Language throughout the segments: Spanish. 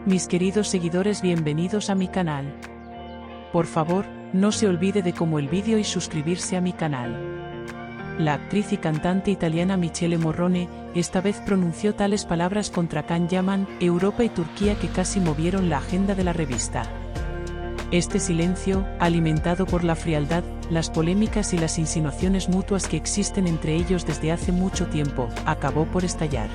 Mis queridos seguidores, bienvenidos a mi canal. Por favor, no se olvide de como el vídeo y suscribirse a mi canal. La actriz y cantante italiana Michele Morrone, esta vez pronunció tales palabras contra Can Yaman, Europa y Turquía que casi movieron la agenda de la revista. Este silencio, alimentado por la frialdad, las polémicas y las insinuaciones mutuas que existen entre ellos desde hace mucho tiempo, acabó por estallar.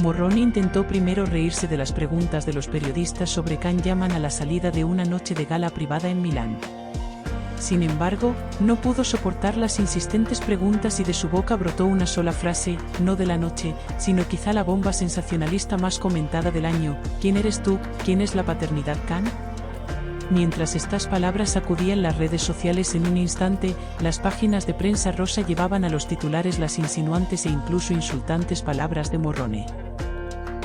Morrone intentó primero reírse de las preguntas de los periodistas sobre Can Yaman a la salida de una noche de gala privada en Milán. Sin embargo, no pudo soportar las insistentes preguntas y de su boca brotó una sola frase, no de la noche, sino quizá la bomba sensacionalista más comentada del año: ¿quién eres tú? ¿Quién es la paternidad, Can? Mientras estas palabras sacudían las redes sociales en un instante, las páginas de prensa rosa llevaban a los titulares las insinuantes e incluso insultantes palabras de Morrone.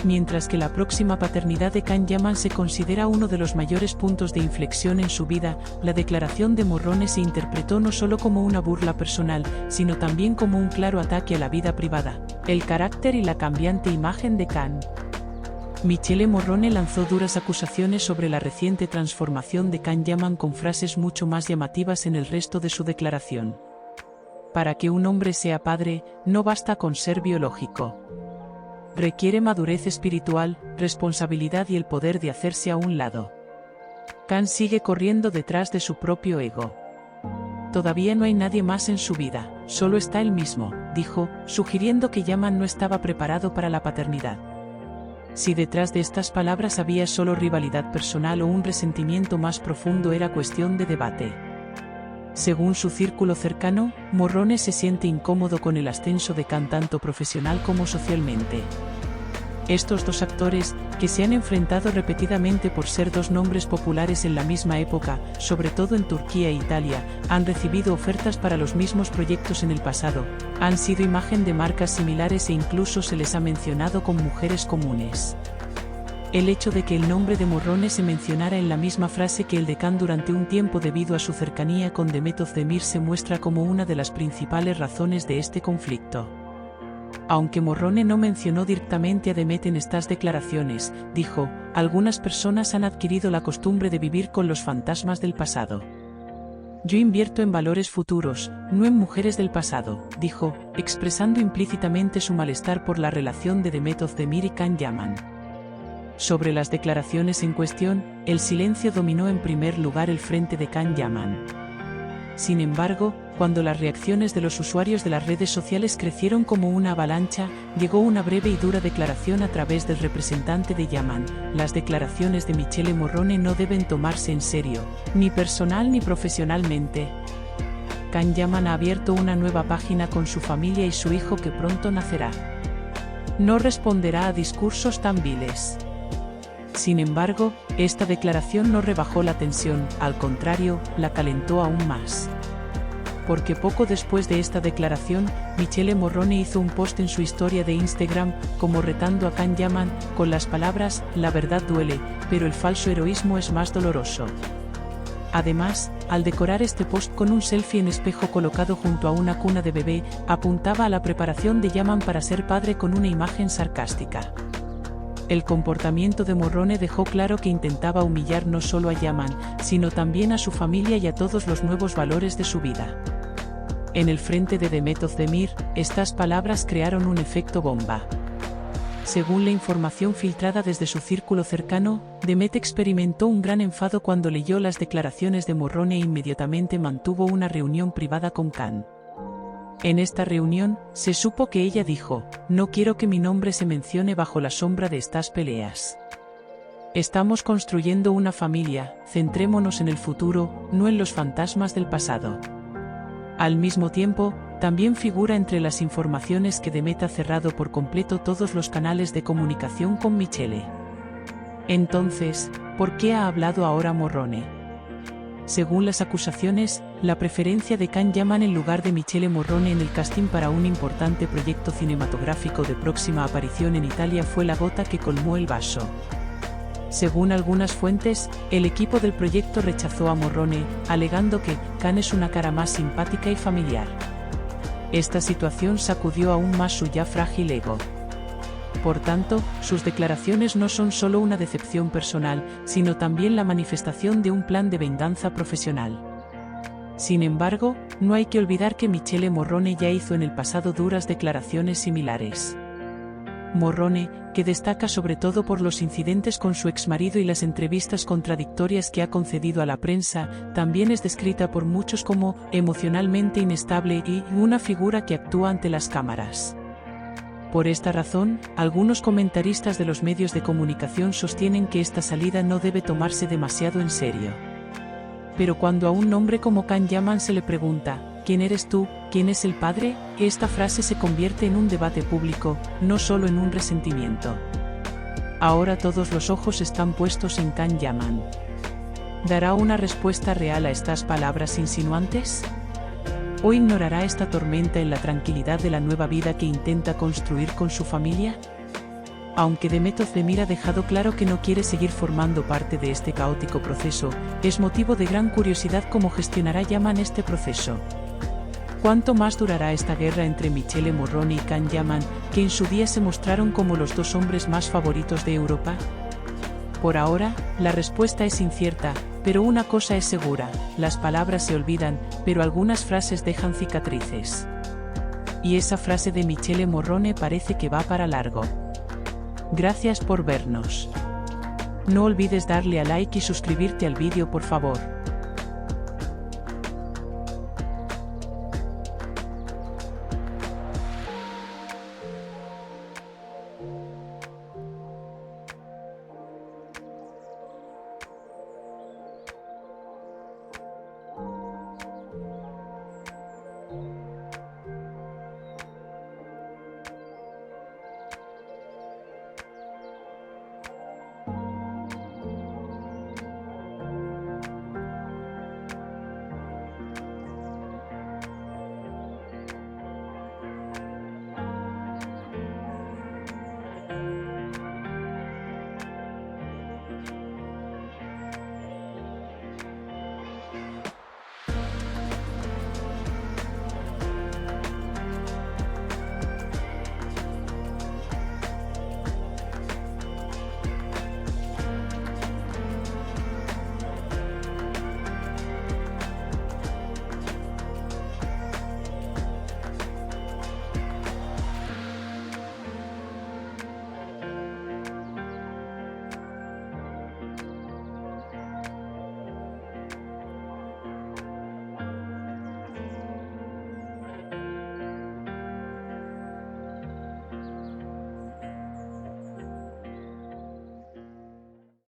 Mientras que la próxima paternidad de Can Yaman se considera uno de los mayores puntos de inflexión en su vida, la declaración de Morrone se interpretó no solo como una burla personal, sino también como un claro ataque a la vida privada, el carácter y la cambiante imagen de Can. Michele Morrone lanzó duras acusaciones sobre la reciente transformación de Can Yaman con frases mucho más llamativas en el resto de su declaración. Para que un hombre sea padre, no basta con ser biológico. Requiere madurez espiritual, responsabilidad y el poder de hacerse a un lado. Can sigue corriendo detrás de su propio ego. Todavía no hay nadie más en su vida, solo está él mismo, dijo, sugiriendo que Yaman no estaba preparado para la paternidad. Si detrás de estas palabras había solo rivalidad personal o un resentimiento más profundo, era cuestión de debate. Según su círculo cercano, Morrone se siente incómodo con el ascenso de Can tanto profesional como socialmente. Estos dos actores, que se han enfrentado repetidamente por ser dos nombres populares en la misma época, sobre todo en Turquía e Italia, han recibido ofertas para los mismos proyectos en el pasado, han sido imagen de marcas similares e incluso se les ha mencionado con mujeres comunes. El hecho de que el nombre de Morrone se mencionara en la misma frase que el de Can durante un tiempo debido a su cercanía con Demet Özdemir se muestra como una de las principales razones de este conflicto. Aunque Morrone no mencionó directamente a Demet en estas declaraciones, dijo, algunas personas han adquirido la costumbre de vivir con los fantasmas del pasado. Yo invierto en valores futuros, no en mujeres del pasado, dijo, expresando implícitamente su malestar por la relación de Demet Özdemir y Can Yaman. Sobre las declaraciones en cuestión, el silencio dominó en primer lugar el frente de Can Yaman. Sin embargo, cuando las reacciones de los usuarios de las redes sociales crecieron como una avalancha, llegó una breve y dura declaración a través del representante de Yaman: las declaraciones de Michele Morrone no deben tomarse en serio, ni personal ni profesionalmente. Can Yaman ha abierto una nueva página con su familia y su hijo que pronto nacerá. No responderá a discursos tan viles. Sin embargo, esta declaración no rebajó la tensión, al contrario, la calentó aún más. Porque poco después de esta declaración, Michele Morrone hizo un post en su historia de Instagram, como retando a Can Yaman, con las palabras: la verdad duele, pero el falso heroísmo es más doloroso. Además, al decorar este post con un selfie en espejo colocado junto a una cuna de bebé, apuntaba a la preparación de Yaman para ser padre con una imagen sarcástica. El comportamiento de Morrone dejó claro que intentaba humillar no solo a Yaman, sino también a su familia y a todos los nuevos valores de su vida. En el frente de Demet Özdemir, estas palabras crearon un efecto bomba. Según la información filtrada desde su círculo cercano, Demet experimentó un gran enfado cuando leyó las declaraciones de Morrone e inmediatamente mantuvo una reunión privada con Can. En esta reunión, se supo que ella dijo: no quiero que mi nombre se mencione bajo la sombra de estas peleas. Estamos construyendo una familia, centrémonos en el futuro, no en los fantasmas del pasado. Al mismo tiempo, también figura entre las informaciones que Demet ha cerrado por completo todos los canales de comunicación con Michele. Entonces, ¿por qué ha hablado ahora Morrone? Según las acusaciones, la preferencia de Can Yaman en lugar de Michele Morrone en el casting para un importante proyecto cinematográfico de próxima aparición en Italia fue la gota que colmó el vaso. Según algunas fuentes, el equipo del proyecto rechazó a Morrone, alegando que Can es una cara más simpática y familiar. Esta situación sacudió aún más su ya frágil ego. Por tanto, sus declaraciones no son solo una decepción personal, sino también la manifestación de un plan de venganza profesional. Sin embargo, no hay que olvidar que Michele Morrone ya hizo en el pasado duras declaraciones similares. Morrone, que destaca sobre todo por los incidentes con su exmarido y las entrevistas contradictorias que ha concedido a la prensa, también es descrita por muchos como emocionalmente inestable y una figura que actúa ante las cámaras. Por esta razón, algunos comentaristas de los medios de comunicación sostienen que esta salida no debe tomarse demasiado en serio. Pero cuando a un hombre como Can Yaman se le pregunta, ¿quién eres tú? ¿Quién es el padre? Esta frase se convierte en un debate público, no solo en un resentimiento. Ahora todos los ojos están puestos en Can Yaman. ¿Dará una respuesta real a estas palabras insinuantes? ¿O ignorará esta tormenta en la tranquilidad de la nueva vida que intenta construir con su familia? Aunque Demet Özdemir ha dejado claro que no quiere seguir formando parte de este caótico proceso, es motivo de gran curiosidad cómo gestionará Yaman este proceso. ¿Cuánto más durará esta guerra entre Michele Morrone y Can Yaman, que en su día se mostraron como los dos hombres más favoritos de Europa? Por ahora, la respuesta es incierta, pero una cosa es segura, las palabras se olvidan, pero algunas frases dejan cicatrices. Y esa frase de Michele Morrone parece que va para largo. Gracias por vernos. No olvides darle a like y suscribirte al vídeo por favor.